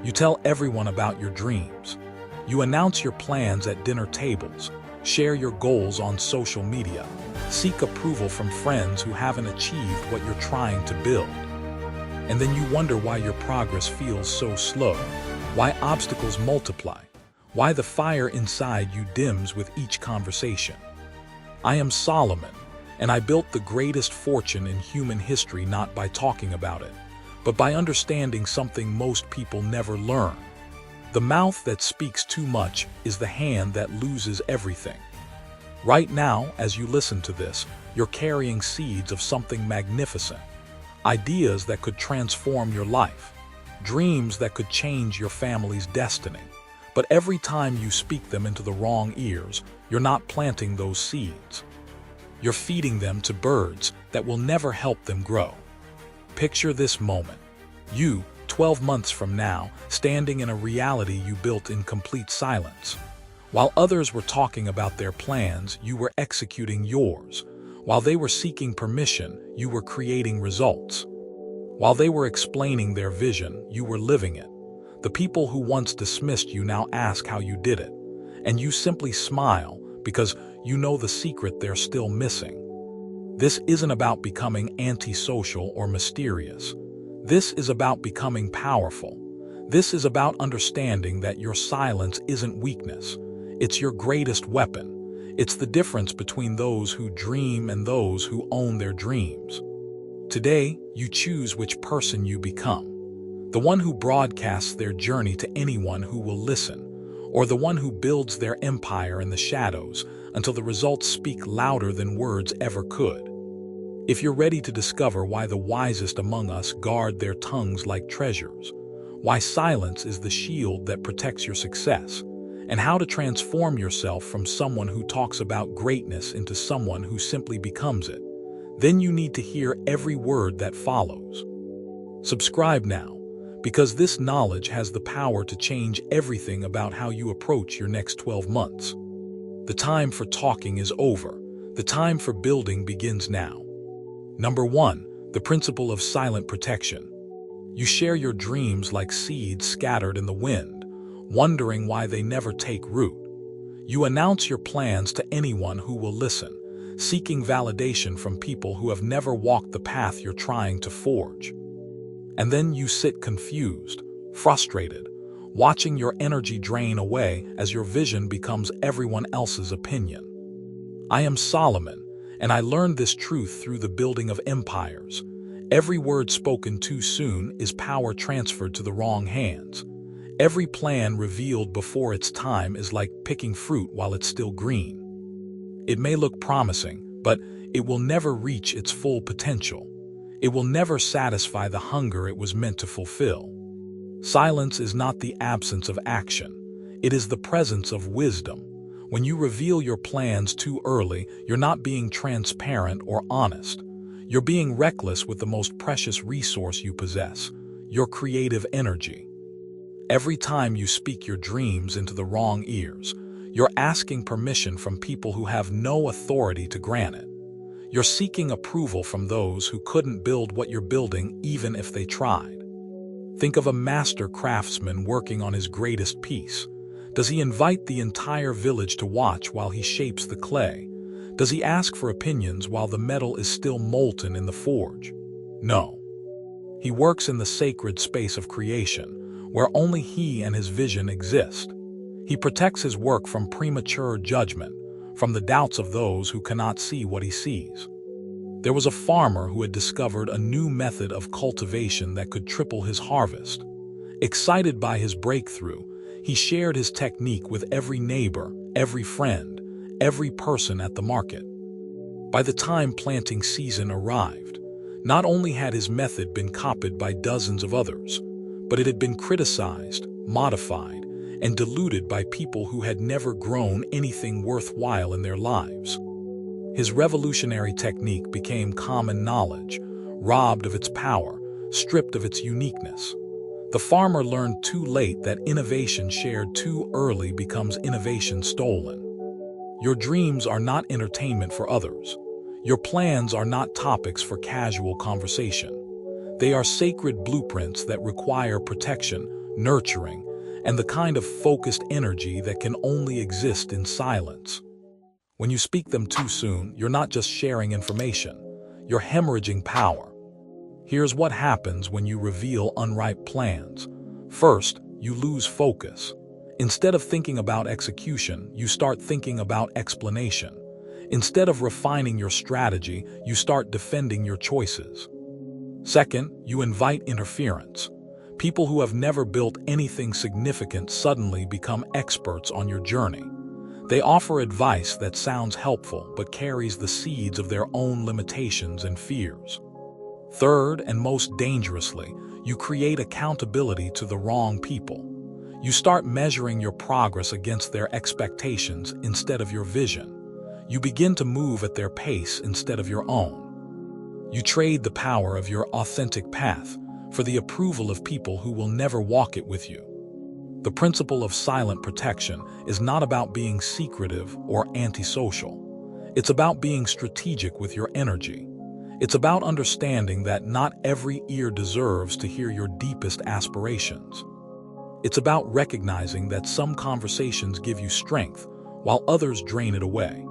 You tell everyone about your dreams. You announce your plans at dinner tables, share your goals on social media, seek approval from friends who haven't achieved what you're trying to build. And then you wonder why your progress feels so slow, why obstacles multiply, why the fire inside you dims with each conversation. I am Solomon, and I built the greatest fortune in human history not by talking about it, but by understanding something most people never learn. The mouth that speaks too much is the hand that loses everything. Right now, as you listen to this, you're carrying seeds of something magnificent. Ideas that could transform your life. Dreams that could change your family's destiny. But every time you speak them into the wrong ears, you're not planting those seeds. You're feeding them to birds that will never help them grow. Picture this moment. You, 12 months from now, standing in a reality you built in complete silence. While others were talking about their plans, you were executing yours. While they were seeking permission, you were creating results. While they were explaining their vision, you were living it. The people who once dismissed you now ask how you did it. And you simply smile because you know the secret they're still missing. This isn't about becoming antisocial or mysterious. This is about becoming powerful. This is about understanding that your silence isn't weakness. It's your greatest weapon. It's the difference between those who dream and those who own their dreams. Today, you choose which person you become. The one who broadcasts their journey to anyone who will listen, or the one who builds their empire in the shadows until the results speak louder than words ever could. If you're ready to discover why the wisest among us guard their tongues like treasures, why silence is the shield that protects your success, and how to transform yourself from someone who talks about greatness into someone who simply becomes it, then you need to hear every word that follows. Subscribe now, because this knowledge has the power to change everything about how you approach your next 12 months. The time for talking is over. The time for building begins now. Number 1, the principle of silent protection. You share your dreams like seeds scattered in the wind, wondering why they never take root. You announce your plans to anyone who will listen, seeking validation from people who have never walked the path you're trying to forge. And then you sit confused, frustrated, watching your energy drain away as your vision becomes everyone else's opinion. I am Solomon, and I learned this truth through the building of empires. Every word spoken too soon is power transferred to the wrong hands. Every plan revealed before its time is like picking fruit while it's still green. It may look promising, but it will never reach its full potential. It will never satisfy the hunger it was meant to fulfill. Silence is not the absence of action. It is the presence of wisdom. When you reveal your plans too early, you're not being transparent or honest. You're being reckless with the most precious resource you possess, your creative energy. Every time you speak your dreams into the wrong ears, you're asking permission from people who have no authority to grant it. You're seeking approval from those who couldn't build what you're building even if they tried. Think of a master craftsman working on his greatest piece. Does he invite the entire village to watch while he shapes the clay? Does he ask for opinions while the metal is still molten in the forge? No. He works in the sacred space of creation, where only he and his vision exist. He protects his work from premature judgment, from the doubts of those who cannot see what he sees. There was a farmer who had discovered a new method of cultivation that could triple his harvest. Excited by his breakthrough, he shared his technique with every neighbor, every friend, every person at the market. By the time planting season arrived, not only had his method been copied by dozens of others, but it had been criticized, modified, and diluted by people who had never grown anything worthwhile in their lives. His revolutionary technique became common knowledge, robbed of its power, stripped of its uniqueness. The farmer learned too late that innovation shared too early becomes innovation stolen. Your dreams are not entertainment for others. Your plans are not topics for casual conversation. They are sacred blueprints that require protection nurturing, and the kind of focused energy that can only exist in silence. When you speak them too soon, you're not just sharing information, you're hemorrhaging power. Here's what happens when you reveal unripe plans. First, you lose focus. Instead of thinking about execution, you start thinking about explanation. Instead of refining your strategy, you start defending your choices. Second, you invite interference. People who have never built anything significant suddenly become experts on your journey. They offer advice that sounds helpful but carries the seeds of their own limitations and fears. Third, and most dangerously, you create accountability to the wrong people. You start measuring your progress against their expectations instead of your vision. You begin to move at their pace instead of your own. You trade the power of your authentic path for the approval of people who will never walk it with you. The principle of silent protection is not about being secretive or antisocial. It's about being strategic with your energy. It's about understanding that not every ear deserves to hear your deepest aspirations. It's about recognizing that some conversations give you strength, while others drain it away.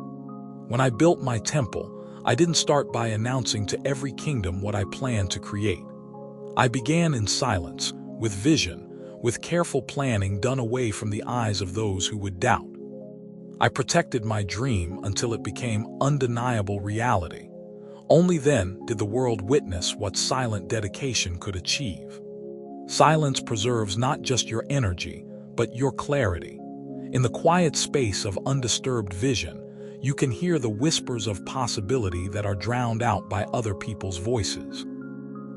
When I built my temple, I didn't start by announcing to every kingdom what I planned to create. I began in silence, with vision, with careful planning done away from the eyes of those who would doubt. I protected my dream until it became undeniable reality. Only then did the world witness what silent dedication could achieve. Silence preserves not just your energy, but your clarity. In the quiet space of undisturbed vision, you can hear the whispers of possibility that are drowned out by other people's voices.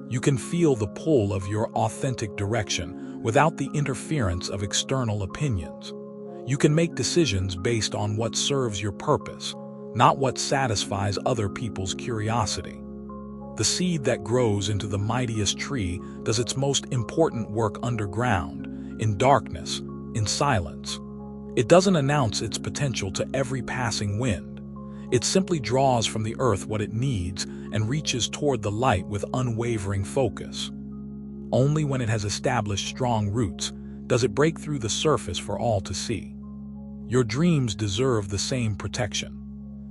You can feel the pull of your authentic direction without the interference of external opinions. You can make decisions based on what serves your purpose, not what satisfies other people's curiosity. The seed that grows into the mightiest tree does its most important work underground, in darkness, in silence. It doesn't announce its potential to every passing wind. It simply draws from the earth what it needs and reaches toward the light with unwavering focus. Only when it has established strong roots does it break through the surface for all to see. Your dreams deserve the same protection.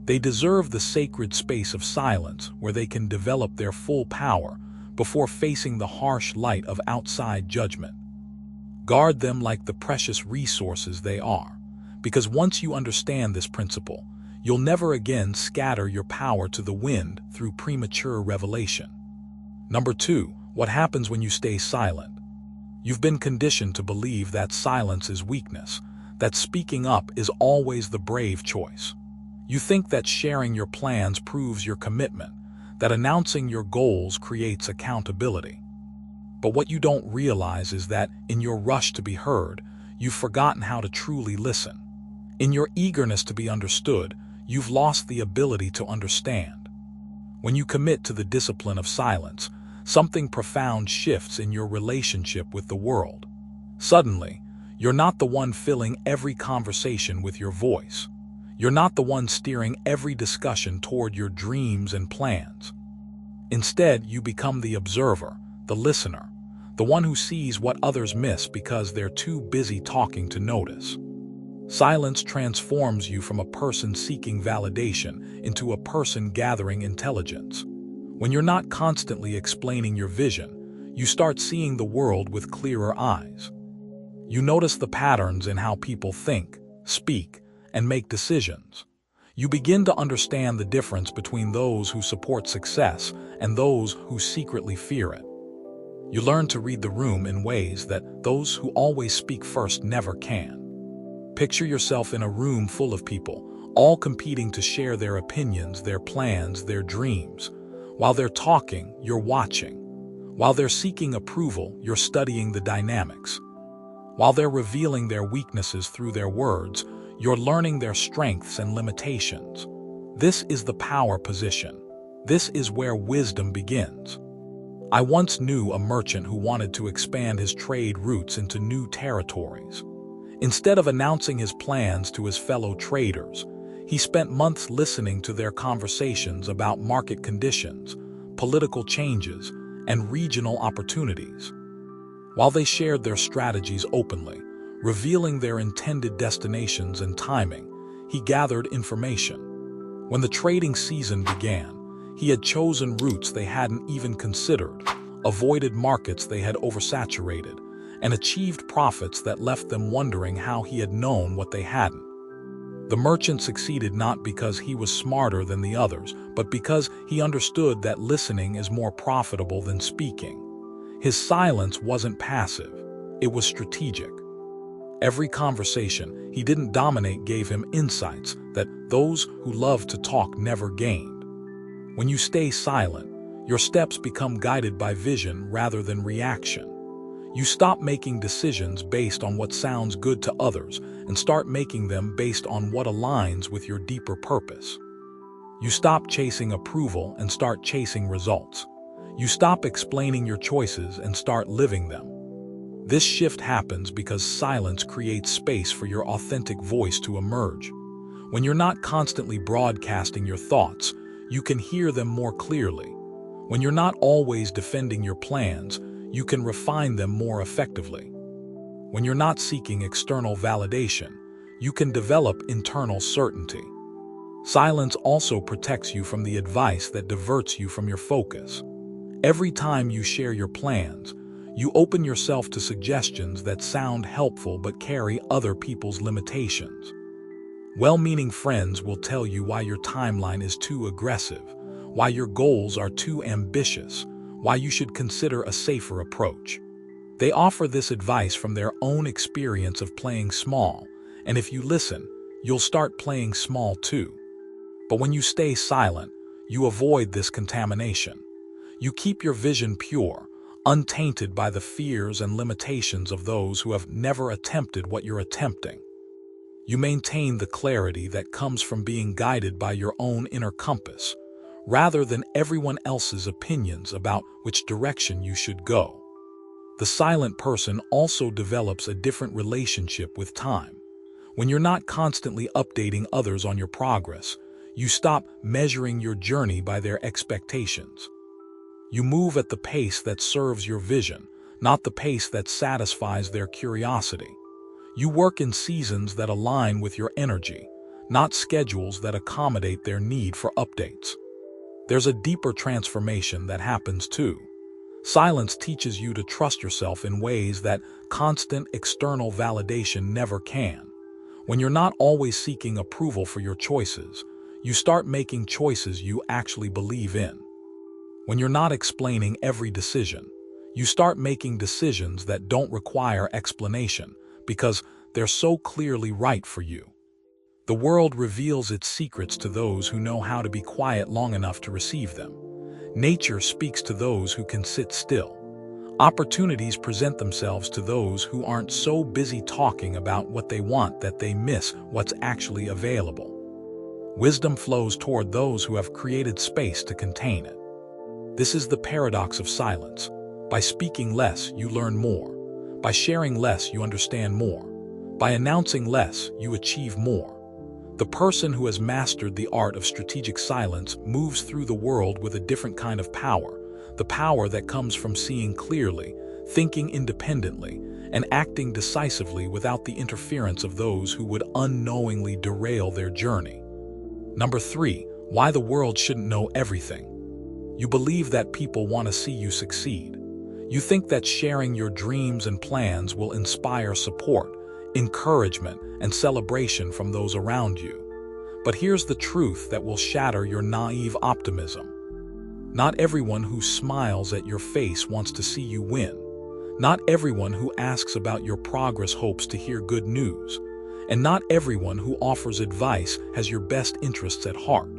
They deserve the sacred space of silence where they can develop their full power before facing the harsh light of outside judgment. Guard them like the precious resources they are, because once you understand this principle, you'll never again scatter your power to the wind through premature revelation. Number 2, what happens when you stay silent? You've been conditioned to believe that silence is weakness, that speaking up is always the brave choice. You think that sharing your plans proves your commitment, that announcing your goals creates accountability. But what you don't realize is that, in your rush to be heard, you've forgotten how to truly listen. In your eagerness to be understood, you've lost the ability to understand. When you commit to the discipline of silence, something profound shifts in your relationship with the world. Suddenly, you're not the one filling every conversation with your voice. You're not the one steering every discussion toward your dreams and plans. Instead, you become the observer, the listener, the one who sees what others miss because they're too busy talking to notice. Silence transforms you from a person seeking validation into a person gathering intelligence. When you're not constantly explaining your vision, you start seeing the world with clearer eyes. You notice the patterns in how people think, speak, and make decisions. You begin to understand the difference between those who support success and those who secretly fear it. You learn to read the room in ways that those who always speak first never can. Picture yourself in a room full of people, all competing to share their opinions, their plans, their dreams. While they're talking, you're watching. While they're seeking approval, you're studying the dynamics. While they're revealing their weaknesses through their words, you're learning their strengths and limitations. This is the power position. This is where wisdom begins. I once knew a merchant who wanted to expand his trade routes into new territories. Instead of announcing his plans to his fellow traders, he spent months listening to their conversations about market conditions, political changes, and regional opportunities. While they shared their strategies openly, revealing their intended destinations and timing, he gathered information. When the trading season began, he had chosen routes they hadn't even considered, avoided markets they had oversaturated, and achieved profits that left them wondering how he had known what they hadn't. The merchant succeeded not because he was smarter than the others, but because he understood that listening is more profitable than speaking. His silence wasn't passive, it was strategic. Every conversation he didn't dominate gave him insights that those who love to talk never gained. When you stay silent, your steps become guided by vision rather than reaction. You stop making decisions based on what sounds good to others and start making them based on what aligns with your deeper purpose. You stop chasing approval and start chasing results. You stop explaining your choices and start living them. This shift happens because silence creates space for your authentic voice to emerge. When you're not constantly broadcasting your thoughts, you can hear them more clearly. When you're not always defending your plans, you can refine them more effectively. When you're not seeking external validation, you can develop internal certainty. Silence also protects you from the advice that diverts you from your focus. Every time you share your plans, you open yourself to suggestions that sound helpful but carry other people's limitations. Well-meaning friends will tell you why your timeline is too aggressive, why your goals are too ambitious, why you should consider a safer approach. They offer this advice from their own experience of playing small, and if you listen, you'll start playing small too. But when you stay silent, you avoid this contamination. You keep your vision pure, untainted by the fears and limitations of those who have never attempted what you're attempting. You maintain the clarity that comes from being guided by your own inner compass, rather than everyone else's opinions about which direction you should go. The silent person also develops a different relationship with time. When you're not constantly updating others on your progress, you stop measuring your journey by their expectations. You move at the pace that serves your vision, not the pace that satisfies their curiosity. You work in seasons that align with your energy, not schedules that accommodate their need for updates. There's a deeper transformation that happens too. Silence teaches you to trust yourself in ways that constant external validation never can. When you're not always seeking approval for your choices, you start making choices you actually believe in. When you're not explaining every decision, you start making decisions that don't require explanation because they're so clearly right for you. The world reveals its secrets to those who know how to be quiet long enough to receive them. Nature speaks to those who can sit still. Opportunities present themselves to those who aren't so busy talking about what they want that they miss what's actually available. Wisdom flows toward those who have created space to contain it. This is the paradox of silence. By speaking less, you learn more. By sharing less, you understand more. By announcing less, you achieve more. The person who has mastered the art of strategic silence moves through the world with a different kind of power, the power that comes from seeing clearly, thinking independently, and acting decisively without the interference of those who would unknowingly derail their journey. Number 3, why the world shouldn't know everything. You believe that people want to see you succeed. You think that sharing your dreams and plans will inspire support, encouragement, and celebration from those around you. But here's the truth that will shatter your naive optimism. Not everyone who smiles at your face wants to see you win. Not everyone who asks about your progress hopes to hear good news. And not everyone who offers advice has your best interests at heart.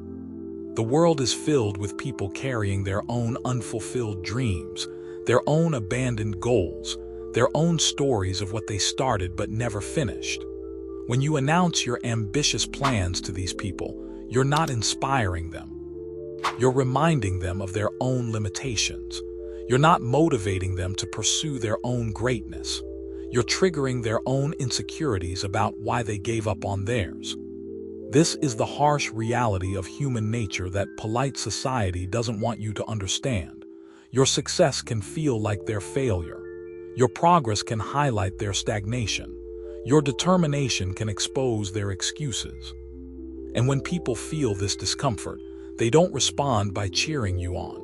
The world is filled with people carrying their own unfulfilled dreams, their own abandoned goals, their own stories of what they started but never finished. When you announce your ambitious plans to these people, you're not inspiring them. You're reminding them of their own limitations. You're not motivating them to pursue their own greatness. You're triggering their own insecurities about why they gave up on theirs. This is the harsh reality of human nature that polite society doesn't want you to understand. Your success can feel like their failure. Your progress can highlight their stagnation. Your determination can expose their excuses. And when people feel this discomfort, they don't respond by cheering you on.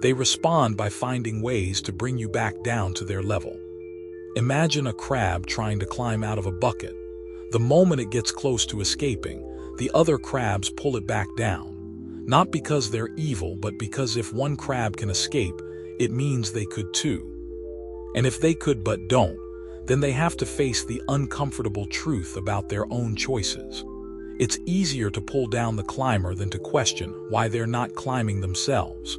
They respond by finding ways to bring you back down to their level. Imagine a crab trying to climb out of a bucket. The moment it gets close to escaping, the other crabs pull it back down. Not because they're evil, but because if one crab can escape, it means they could too. And if they could but don't, then they have to face the uncomfortable truth about their own choices. It's easier to pull down the climber than to question why they're not climbing themselves.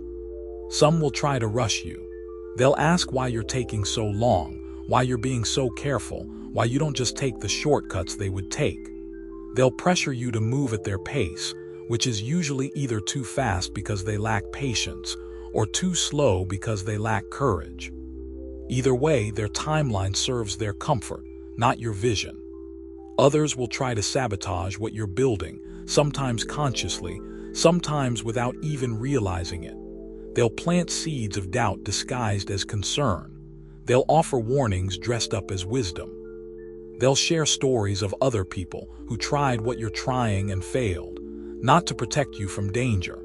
Some will try to rush you. They'll ask why you're taking so long, why you're being so careful, why you don't just take the shortcuts they would take. They'll pressure you to move at their pace, which is usually either too fast because they lack patience or too slow because they lack courage. Either way, their timeline serves their comfort, not your vision. Others will try to sabotage what you're building, sometimes consciously, sometimes without even realizing it. They'll plant seeds of doubt disguised as concern. They'll offer warnings dressed up as wisdom. They'll share stories of other people who tried what you're trying and failed, not to protect you from danger,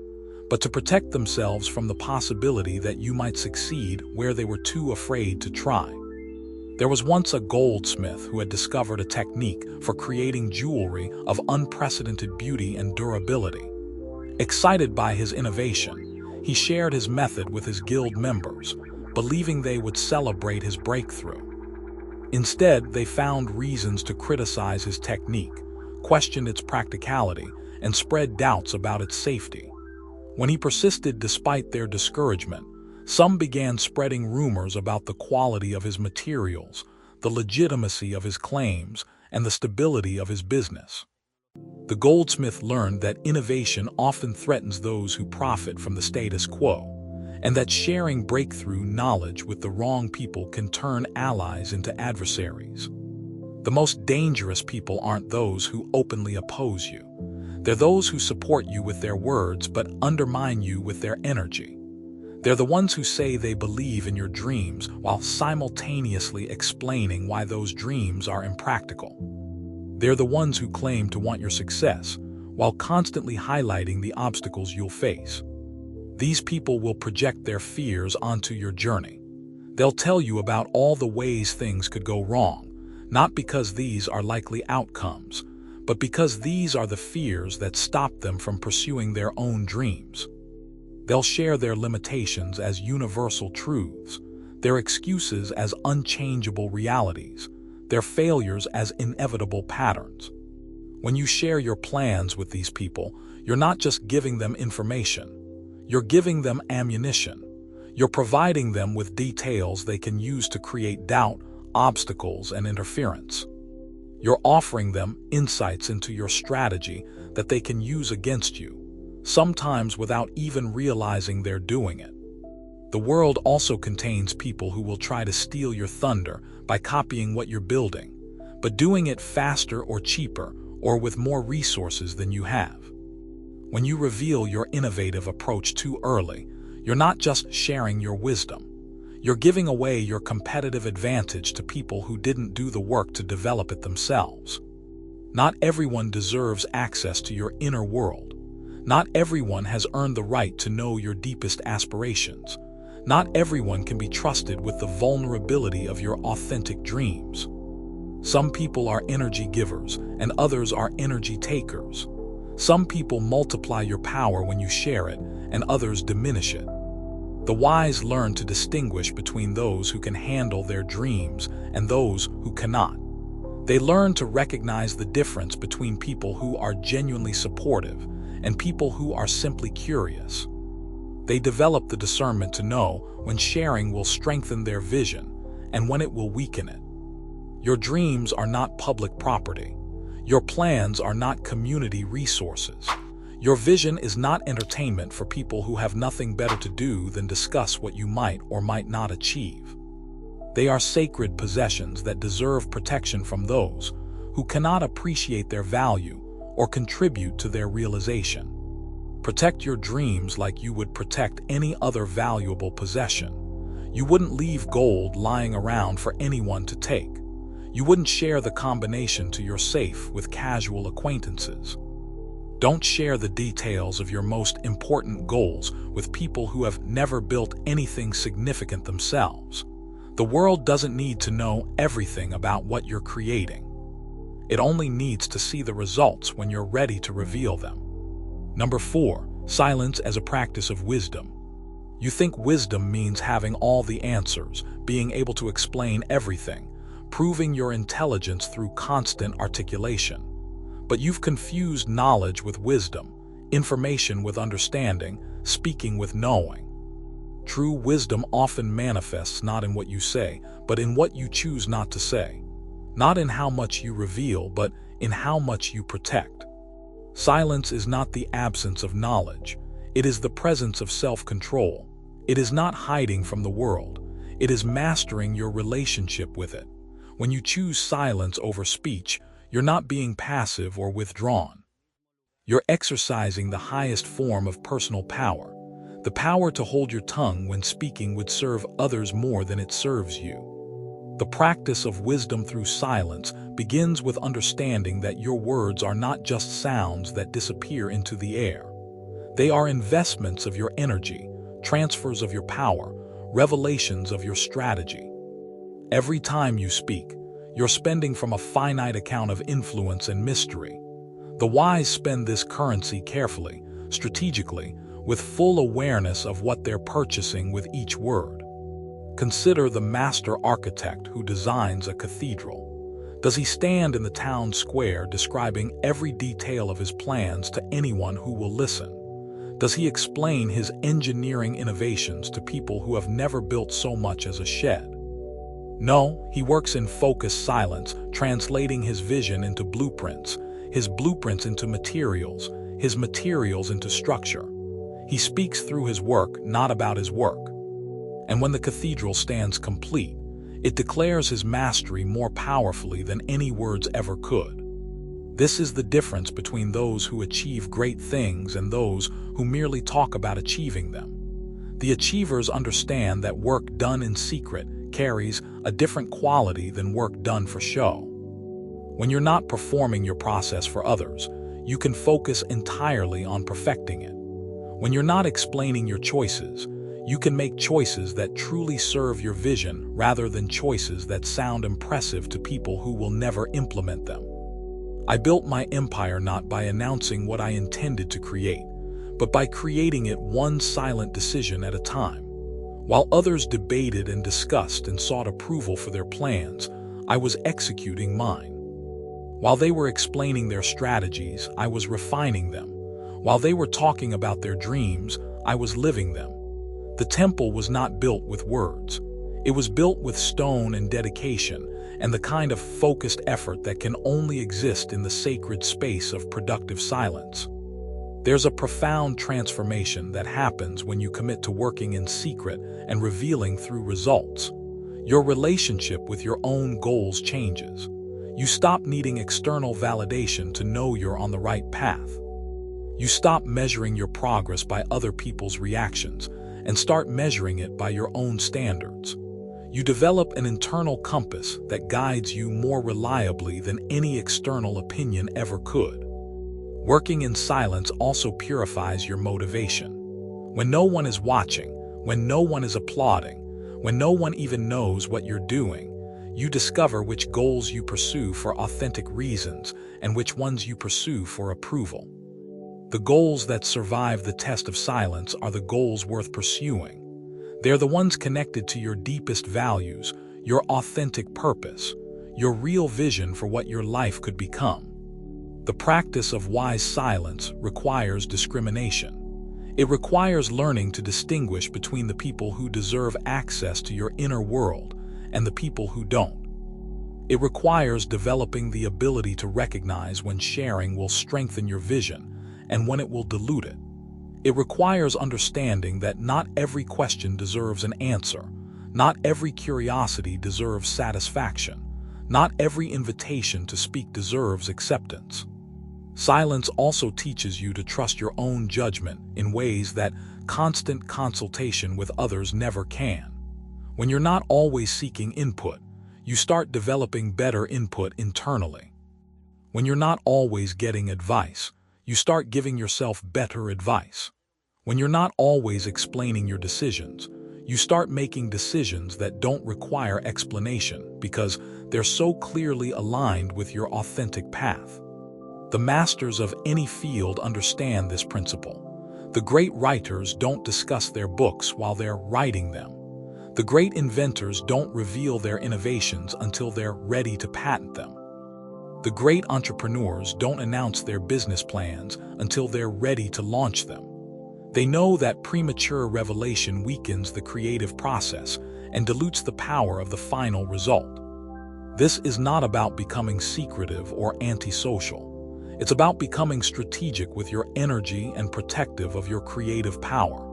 but to protect themselves from the possibility that you might succeed where they were too afraid to try. There was once a goldsmith who had discovered a technique for creating jewelry of unprecedented beauty and durability. Excited by his innovation, he shared his method with his guild members, believing they would celebrate his breakthrough. Instead, they found reasons to criticize his technique, question its practicality, and spread doubts about its safety. When he persisted despite their discouragement, some began spreading rumors about the quality of his materials, the legitimacy of his claims, and the stability of his business. The goldsmith learned that innovation often threatens those who profit from the status quo, and that sharing breakthrough knowledge with the wrong people can turn allies into adversaries. The most dangerous people aren't those who openly oppose you. They're those who support you with their words but undermine you with their energy. They're the ones who say they believe in your dreams while simultaneously explaining why those dreams are impractical. They're the ones who claim to want your success while constantly highlighting the obstacles you'll face. These people will project their fears onto your journey. They'll tell you about all the ways things could go wrong, not because these are likely outcomes, but because these are the fears that stop them from pursuing their own dreams. They'll share their limitations as universal truths, their excuses as unchangeable realities, their failures as inevitable patterns. When you share your plans with these people, you're not just giving them information. You're giving them ammunition. You're providing them with details they can use to create doubt, obstacles, and interference. You're offering them insights into your strategy that they can use against you, sometimes without even realizing they're doing it. The world also contains people who will try to steal your thunder by copying what you're building, but doing it faster or cheaper or with more resources than you have. When you reveal your innovative approach too early, you're not just sharing your wisdom. You're giving away your competitive advantage to people who didn't do the work to develop it themselves. Not everyone deserves access to your inner world. Not everyone has earned the right to know your deepest aspirations. Not everyone can be trusted with the vulnerability of your authentic dreams. Some people are energy givers, and others are energy takers. Some people multiply your power when you share it, and others diminish it. The wise learn to distinguish between those who can handle their dreams and those who cannot. They learn to recognize the difference between people who are genuinely supportive and people who are simply curious. They develop the discernment to know when sharing will strengthen their vision and when it will weaken it. Your dreams are not public property. Your plans are not community resources. Your vision is not entertainment for people who have nothing better to do than discuss what you might or might not achieve. They are sacred possessions that deserve protection from those who cannot appreciate their value or contribute to their realization. Protect your dreams like you would protect any other valuable possession. You wouldn't leave gold lying around for anyone to take. You wouldn't share the combination to your safe with casual acquaintances. Don't share the details of your most important goals with people who have never built anything significant themselves. The world doesn't need to know everything about what you're creating. It only needs to see the results when you're ready to reveal them. Number 4, silence as a practice of wisdom. You think wisdom means having all the answers, being able to explain everything, proving your intelligence through constant articulation. But you've confused knowledge with wisdom, information with understanding, speaking with knowing. True wisdom often manifests not in what you say, but in what you choose not to say. Not in how much you reveal, but in how much you protect. Silence is not the absence of knowledge. It is the presence of self-control. It is not hiding from the world. It is mastering your relationship with it. When you choose silence over speech, you're not being passive or withdrawn. You're exercising the highest form of personal power, the power to hold your tongue when speaking would serve others more than it serves you. The practice of wisdom through silence begins with understanding that your words are not just sounds that disappear into the air. They are investments of your energy, transfers of your power, revelations of your strategy. Every time you speak, you're spending from a finite account of influence and mystery. The wise spend this currency carefully, strategically, with full awareness of what they're purchasing with each word. Consider the master architect who designs a cathedral. Does he stand in the town square describing every detail of his plans to anyone who will listen? Does he explain his engineering innovations to people who have never built so much as a shed? No, he works in focused silence, translating his vision into blueprints, his blueprints into materials, his materials into structure. He speaks through his work, not about his work. And when the cathedral stands complete, it declares his mastery more powerfully than any words ever could. This is the difference between those who achieve great things and those who merely talk about achieving them. The achievers understand that work done in secret carries a different quality than work done for show. When you're not performing your process for others, you can focus entirely on perfecting it. When you're not explaining your choices, you can make choices that truly serve your vision rather than choices that sound impressive to people who will never implement them. I built my empire not by announcing what I intended to create, but by creating it one silent decision at a time. While others debated and discussed and sought approval for their plans, I was executing mine. While they were explaining their strategies, I was refining them. While they were talking about their dreams, I was living them. The temple was not built with words. It was built with stone and dedication, and the kind of focused effort that can only exist in the sacred space of productive silence. There's a profound transformation that happens when you commit to working in secret and revealing through results. Your relationship with your own goals changes. You stop needing external validation to know you're on the right path. You stop measuring your progress by other people's reactions and start measuring it by your own standards. You develop an internal compass that guides you more reliably than any external opinion ever could. Working in silence also purifies your motivation. When no one is watching, when no one is applauding, when no one even knows what you're doing, you discover which goals you pursue for authentic reasons and which ones you pursue for approval. The goals that survive the test of silence are the goals worth pursuing. They're the ones connected to your deepest values, your authentic purpose, your real vision for what your life could become. The practice of wise silence requires discrimination. It requires learning to distinguish between the people who deserve access to your inner world and the people who don't. It requires developing the ability to recognize when sharing will strengthen your vision and when it will dilute it. It requires understanding that not every question deserves an answer, not every curiosity deserves satisfaction, not every invitation to speak deserves acceptance. Silence also teaches you to trust your own judgment in ways that constant consultation with others never can. When you're not always seeking input, you start developing better input internally. When you're not always getting advice, you start giving yourself better advice. When you're not always explaining your decisions, you start making decisions that don't require explanation because they're so clearly aligned with your authentic path. The masters of any field understand this principle. The great writers don't discuss their books while they're writing them. The great inventors don't reveal their innovations until they're ready to patent them. The great entrepreneurs don't announce their business plans until they're ready to launch them. They know that premature revelation weakens the creative process and dilutes the power of the final result. This is not about becoming secretive or antisocial. It's about becoming strategic with your energy and protective of your creative power.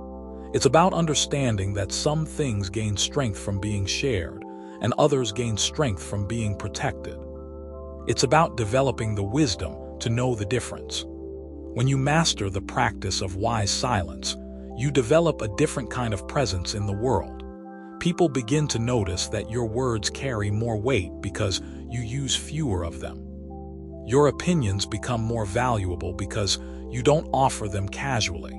It's about understanding that some things gain strength from being shared, and others gain strength from being protected. It's about developing the wisdom to know the difference. When you master the practice of wise silence, you develop a different kind of presence in the world. People begin to notice that your words carry more weight because you use fewer of them. Your opinions become more valuable because you don't offer them casually.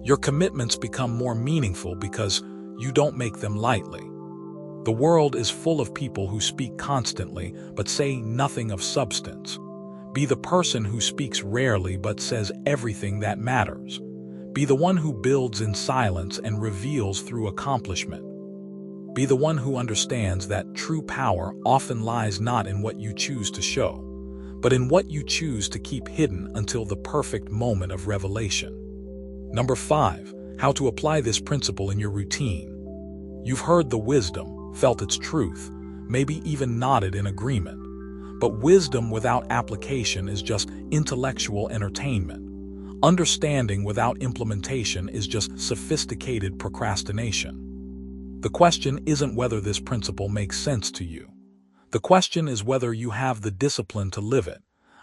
Your commitments become more meaningful because you don't make them lightly. The world is full of people who speak constantly but say nothing of substance. Be the person who speaks rarely but says everything that matters. Be the one who builds in silence and reveals through accomplishment. Be the one who understands that true power often lies not in what you choose to show, but in what you choose to keep hidden until the perfect moment of revelation. Number 5. How to apply this principle in your routine. You've heard the wisdom, felt its truth, maybe even nodded in agreement. But wisdom without application is just intellectual entertainment. Understanding without implementation is just sophisticated procrastination. The question isn't whether this principle makes sense to you. The question is whether you have the discipline to live it,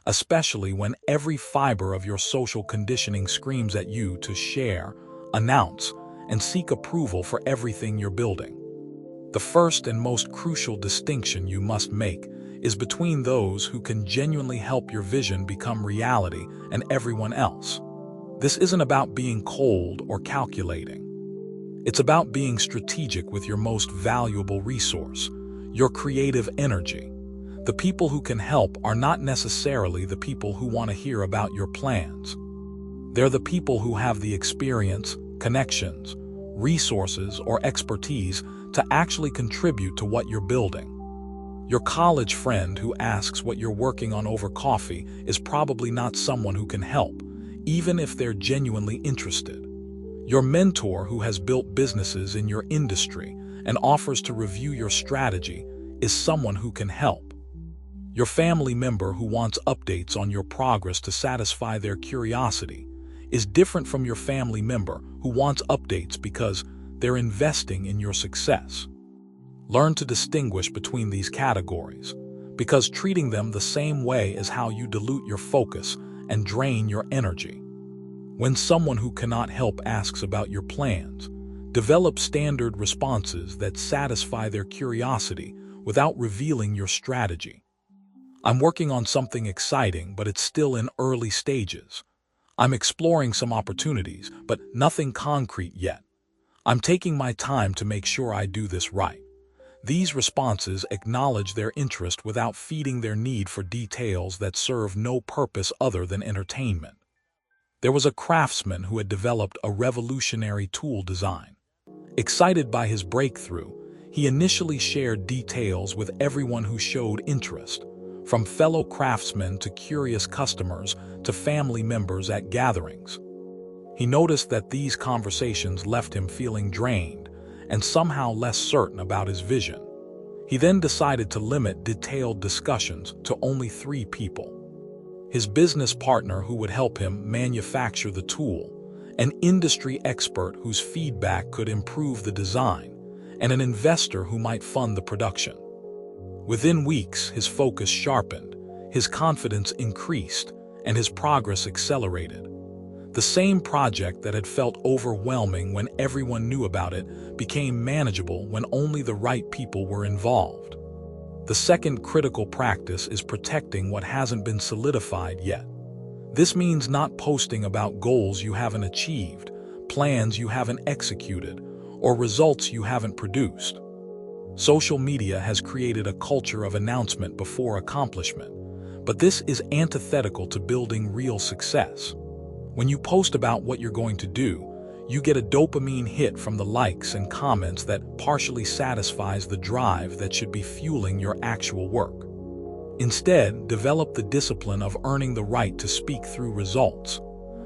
especially when every fiber of your social conditioning screams at you to share, announce, and seek approval for everything you're building. The first and most crucial distinction you must make is between those who can genuinely help your vision become reality and everyone else. This isn't about being cold or calculating. It's about being strategic with your most valuable resource, your creative energy. The people who can help are not necessarily the people who want to hear about your plans. They're the people who have the experience, connections, resources, or expertise to actually contribute to what you're building. Your college friend who asks what you're working on over coffee is probably not someone who can help, even if they're genuinely interested. Your mentor who has built businesses in your industry and offers to review your strategy is someone who can help. Your family member who wants updates on your progress to satisfy their curiosity is different from your family member who wants updates because they're investing in your success. Learn to distinguish between these categories, because treating them the same way is how you dilute your focus and drain your energy. When someone who cannot help asks about your plans, develop standard responses that satisfy their curiosity without revealing your strategy. I'm working on something exciting, but it's still in early stages. I'm exploring some opportunities, but nothing concrete yet. I'm taking my time to make sure I do this right. These responses acknowledge their interest without feeding their need for details that serve no purpose other than entertainment. There was a craftsman who had developed a revolutionary tool design. Excited by his breakthrough, he initially shared details with everyone who showed interest, from fellow craftsmen to curious customers to family members at gatherings. He noticed that these conversations left him feeling drained and somehow less certain about his vision. He then decided to limit detailed discussions to only 3 people. His business partner who would help him manufacture the tool, an industry expert whose feedback could improve the design, and an investor who might fund the production. Within weeks, his focus sharpened, his confidence increased, and his progress accelerated. The same project that had felt overwhelming when everyone knew about it became manageable when only the right people were involved. The second critical practice is protecting what hasn't been solidified yet. This means not posting about goals you haven't achieved, plans you haven't executed, or results you haven't produced. Social media has created a culture of announcement before accomplishment, but this is antithetical to building real success. When you post about what you're going to do, you get a dopamine hit from the likes and comments that partially satisfies the drive that should be fueling your actual work. Instead, develop the discipline of earning the right to speak through results.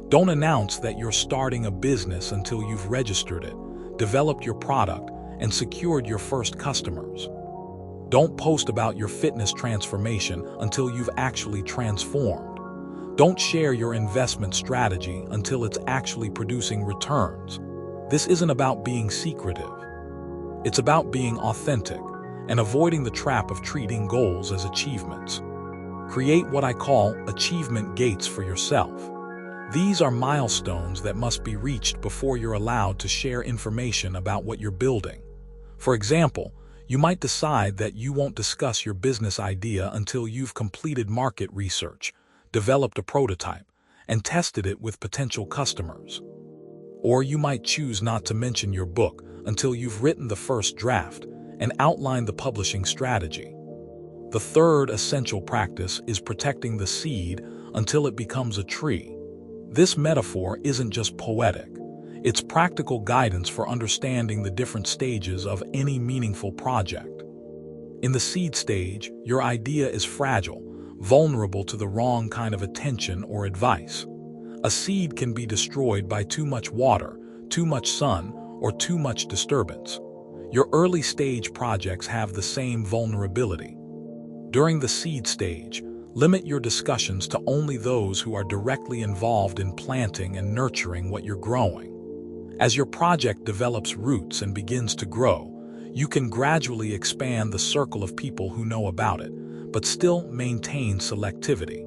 Don't announce that you're starting a business until you've registered it, developed your product, and secured your first customers. Don't post about your fitness transformation until you've actually transformed. Don't share your investment strategy until it's actually producing returns. This isn't about being secretive. It's about being authentic and avoiding the trap of treating goals as achievements. Create what I call achievement gates for yourself. These are milestones that must be reached before you're allowed to share information about what you're building. For example, you might decide that you won't discuss your business idea until you've completed market research, developed a prototype, and tested it with potential customers. Or you might choose not to mention your book until you've written the first draft and outlined the publishing strategy. The third essential practice is protecting the seed until it becomes a tree. This metaphor isn't just poetic. It's practical guidance for understanding the different stages of any meaningful project. In the seed stage, your idea is fragile, vulnerable to the wrong kind of attention or advice. A seed can be destroyed by too much water, too much sun, or too much disturbance. Your early stage projects have the same vulnerability. During the seed stage, limit your discussions to only those who are directly involved in planting and nurturing what you're growing. As your project develops roots and begins to grow, you can gradually expand the circle of people who know about it, but still maintain selectivity.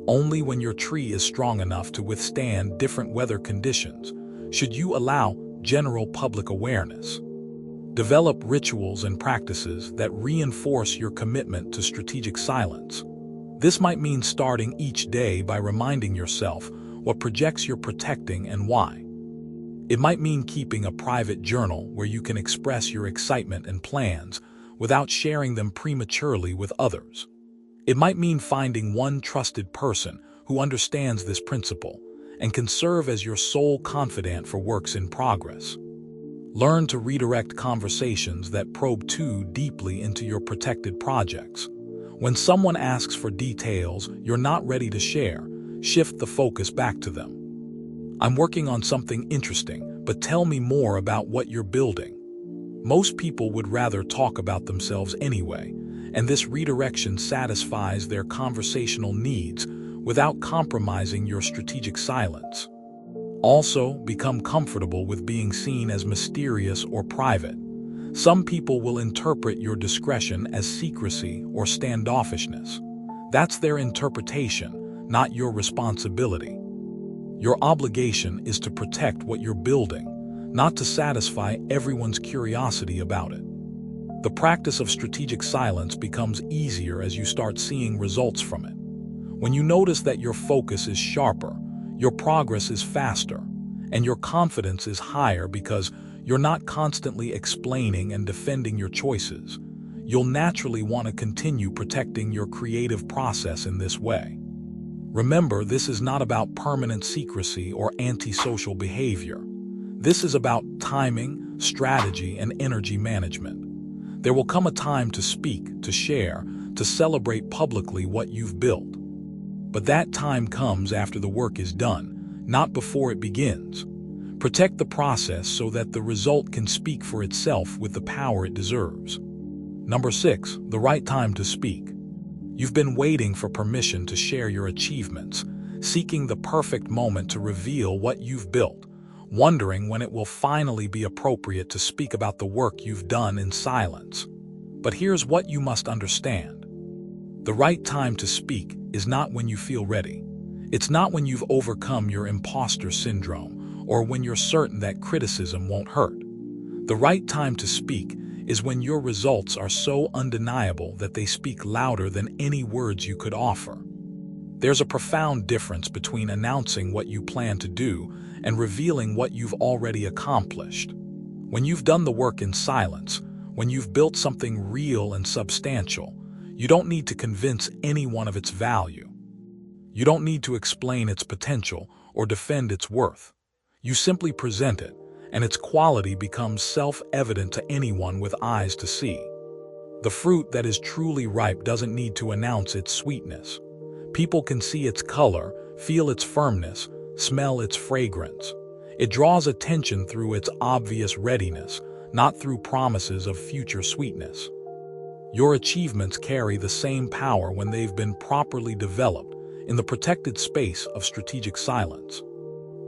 Only when your tree is strong enough to withstand different weather conditions should you allow general public awareness. Develop rituals and practices that reinforce your commitment to strategic silence. This might mean starting each day by reminding yourself what projects you're protecting and why. It might mean keeping a private journal where you can express your excitement and plans without sharing them prematurely with others. It might mean finding one trusted person who understands this principle and can serve as your sole confidant for works in progress. Learn to redirect conversations that probe too deeply into your protected projects. When someone asks for details you're not ready to share, shift the focus back to them. I'm working on something interesting, but tell me more about what you're building. Most people would rather talk about themselves anyway, and this redirection satisfies their conversational needs without compromising your strategic silence. Also, become comfortable with being seen as mysterious or private. Some people will interpret your discretion as secrecy or standoffishness. That's their interpretation, not your responsibility. Your obligation is to protect what you're building, not to satisfy everyone's curiosity about it. The practice of strategic silence becomes easier as you start seeing results from it. When you notice that your focus is sharper, your progress is faster, and your confidence is higher because you're not constantly explaining and defending your choices, you'll naturally want to continue protecting your creative process in this way. Remember, this is not about permanent secrecy or antisocial behavior. This is about timing, strategy, and energy management. There will come a time to speak, to share, to celebrate publicly what you've built. But that time comes after the work is done, not before it begins. Protect the process so that the result can speak for itself with the power it deserves. Number 6, the right time to speak. You've been waiting for permission to share your achievements, seeking the perfect moment to reveal what you've built, wondering when it will finally be appropriate to speak about the work you've done in silence. But here's what you must understand. The right time to speak is not when you feel ready. It's not when you've overcome your imposter syndrome or when you're certain that criticism won't hurt. The right time to speak is when your results are so undeniable that they speak louder than any words you could offer. There's a profound difference between announcing what you plan to do and revealing what you've already accomplished. When you've done the work in silence, when you've built something real and substantial, you don't need to convince anyone of its value. You don't need to explain its potential or defend its worth. You simply present it, and its quality becomes self-evident to anyone with eyes to see. The fruit that is truly ripe doesn't need to announce its sweetness. People can see its color, feel its firmness, smell its fragrance. It draws attention through its obvious readiness, not through promises of future sweetness. Your achievements carry the same power when they've been properly developed in the protected space of strategic silence.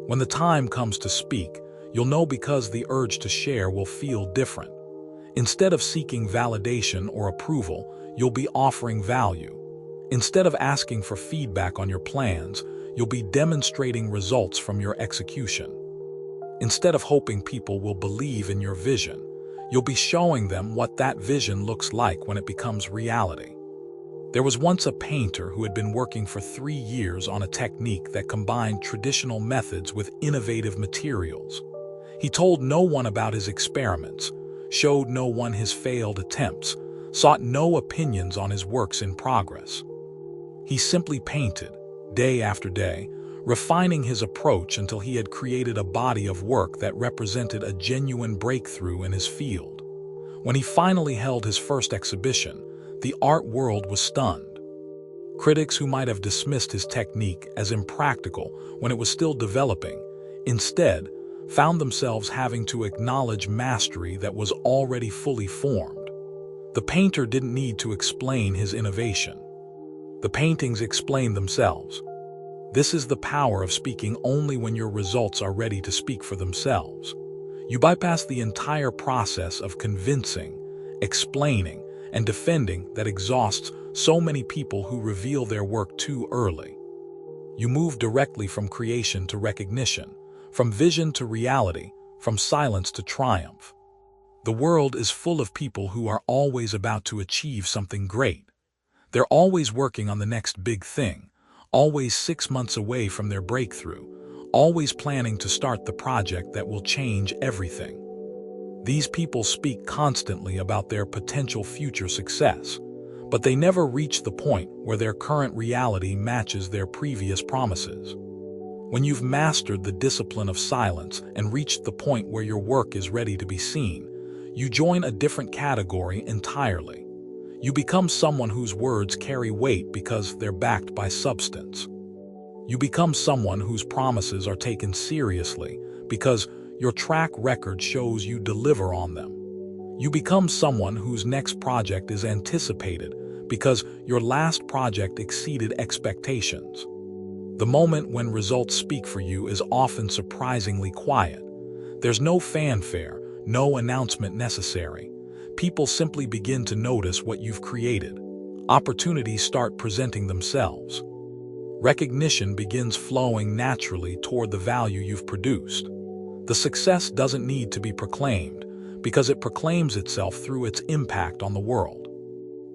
When the time comes to speak, you'll know because the urge to share will feel different. Instead of seeking validation or approval, you'll be offering value. Instead of asking for feedback on your plans, you'll be demonstrating results from your execution. Instead of hoping people will believe in your vision, you'll be showing them what that vision looks like when it becomes reality. There was once a painter who had been working for 3 years on a technique that combined traditional methods with innovative materials. He told no one about his experiments, showed no one his failed attempts, sought no opinions on his works in progress. He simply painted, day after day, refining his approach until he had created a body of work that represented a genuine breakthrough in his field. When he finally held his first exhibition, the art world was stunned. Critics who might have dismissed his technique as impractical when it was still developing, instead, found themselves having to acknowledge mastery that was already fully formed. The painter didn't need to explain his innovation. The paintings explained themselves. This is the power of speaking only when your results are ready to speak for themselves. You bypass the entire process of convincing, explaining, and defending that exhausts so many people who reveal their work too early. You move directly from creation to recognition, from vision to reality, from silence to triumph. The world is full of people who are always about to achieve something great. They're always working on the next big thing, always 6 months away from their breakthrough, always planning to start the project that will change everything. These people speak constantly about their potential future success, but they never reach the point where their current reality matches their previous promises. When you've mastered the discipline of silence and reached the point where your work is ready to be seen, you join a different category entirely. You become someone whose words carry weight because they're backed by substance. You become someone whose promises are taken seriously because your track record shows you deliver on them. You become someone whose next project is anticipated because your last project exceeded expectations. The moment when results speak for you is often surprisingly quiet. There's no fanfare, no announcement necessary. People simply begin to notice what you've created. Opportunities start presenting themselves. Recognition begins flowing naturally toward the value you've produced. The success doesn't need to be proclaimed because it proclaims itself through its impact on the world.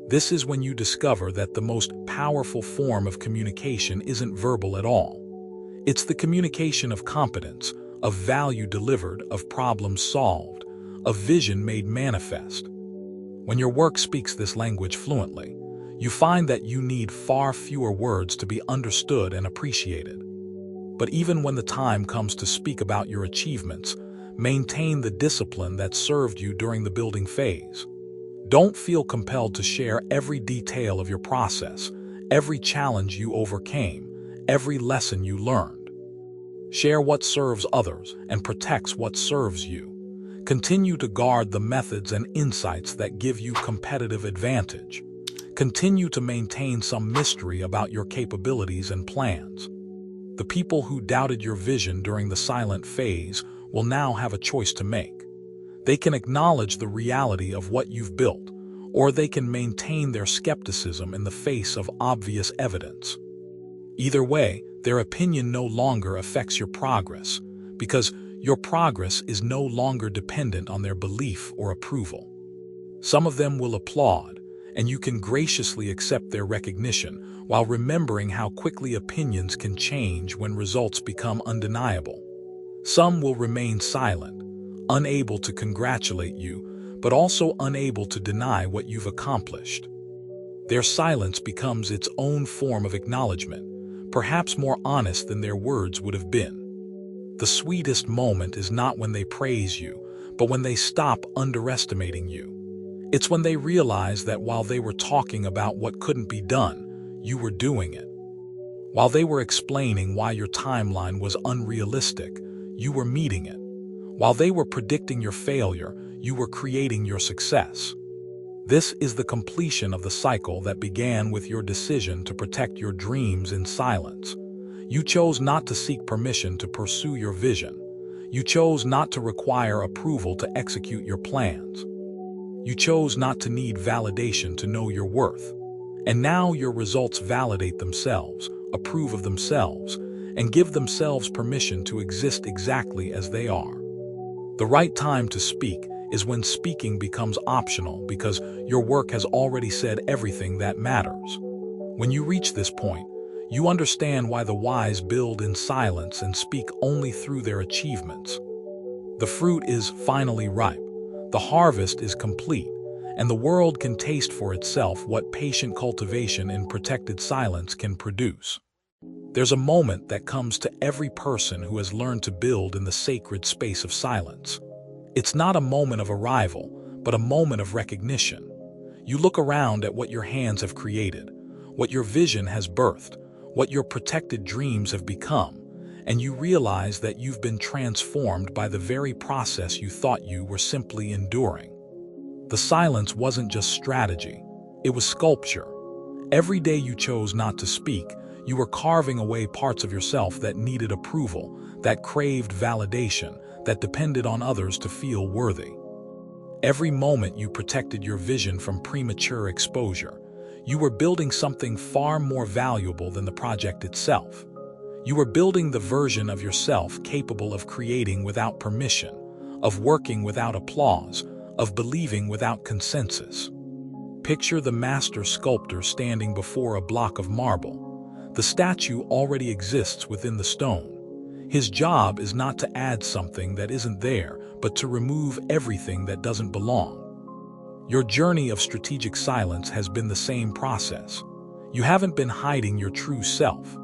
This is when you discover that the most powerful form of communication isn't verbal at all. It's the communication of competence, of value delivered, of problems solved, of vision made manifest. When your work speaks this language fluently, you find that you need far fewer words to be understood and appreciated. But even when the time comes to speak about your achievements, maintain the discipline that served you during the building phase. Don't feel compelled to share every detail of your process, every challenge you overcame, every lesson you learned. Share what serves others and protects what serves you. Continue to guard the methods and insights that give you competitive advantage. Continue to maintain some mystery about your capabilities and plans. The people who doubted your vision during the silent phase will now have a choice to make. They can acknowledge the reality of what you've built, or they can maintain their skepticism in the face of obvious evidence. Either way, their opinion no longer affects your progress, because your progress is no longer dependent on their belief or approval. Some of them will applaud, and you can graciously accept their recognition while remembering how quickly opinions can change when results become undeniable. Some will remain silent, unable to congratulate you, but also unable to deny what you've accomplished. Their silence becomes its own form of acknowledgement, perhaps more honest than their words would have been. The sweetest moment is not when they praise you, but when they stop underestimating you. It's when they realize that while they were talking about what couldn't be done, you were doing it. While they were explaining why your timeline was unrealistic, you were meeting it. While they were predicting your failure, you were creating your success. This is the completion of the cycle that began with your decision to protect your dreams in silence. You chose not to seek permission to pursue your vision. You chose not to require approval to execute your plans. You chose not to need validation to know your worth. And now your results validate themselves, approve of themselves, and give themselves permission to exist exactly as they are. The right time to speak is when speaking becomes optional because your work has already said everything that matters. When you reach this point, you understand why the wise build in silence and speak only through their achievements. The fruit is finally ripe. The harvest is complete, and the world can taste for itself what patient cultivation in protected silence can produce. There's a moment that comes to every person who has learned to build in the sacred space of silence. It's not a moment of arrival, but a moment of recognition. You look around at what your hands have created, what your vision has birthed, what your protected dreams have become, and you realize that you've been transformed by the very process you thought you were simply enduring. The silence wasn't just strategy, it was sculpture. Every day you chose not to speak, you were carving away parts of yourself that needed approval, that craved validation, that depended on others to feel worthy. Every moment you protected your vision from premature exposure. You were building something far more valuable than the project itself. You were building the version of yourself capable of creating without permission, of working without applause, of believing without consensus. Picture the master sculptor standing before a block of marble. The statue already exists within the stone. His job is not to add something that isn't there, but to remove everything that doesn't belong. Your journey of strategic silence has been the same process. You haven't been hiding your true self.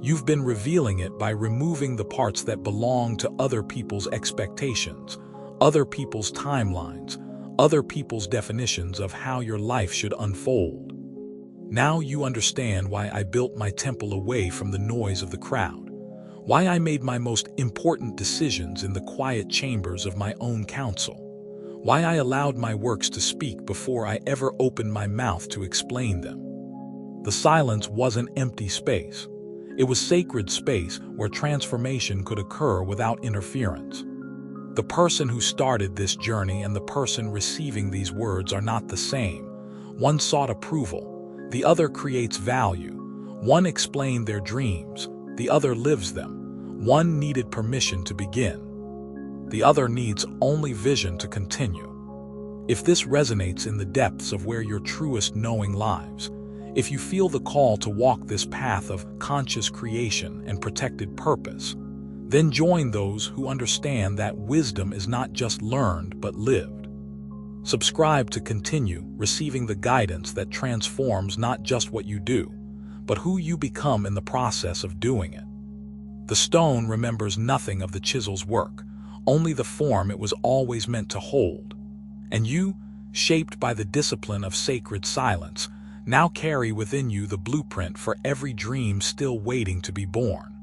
You've been revealing it by removing the parts that belong to other people's expectations, other people's timelines, other people's definitions of how your life should unfold. Now you understand why I built my temple away from the noise of the crowd, why I made my most important decisions in the quiet chambers of my own counsel, why I allowed my works to speak before I ever opened my mouth to explain them. The silence wasn't empty space. It was sacred space where transformation could occur without interference. The person who started this journey and the person receiving these words are not the same. One sought approval, the other creates value. One explained their dreams, the other lives them. One needed permission to begin. The other needs only vision to continue. If this resonates in the depths of where your truest knowing lies, if you feel the call to walk this path of conscious creation and protected purpose, then join those who understand that wisdom is not just learned but lived. Subscribe to continue receiving the guidance that transforms not just what you do, but who you become in the process of doing it. The stone remembers nothing of the chisel's work, only the form it was always meant to hold. And you, shaped by the discipline of sacred silence, now carry within you the blueprint for every dream still waiting to be born.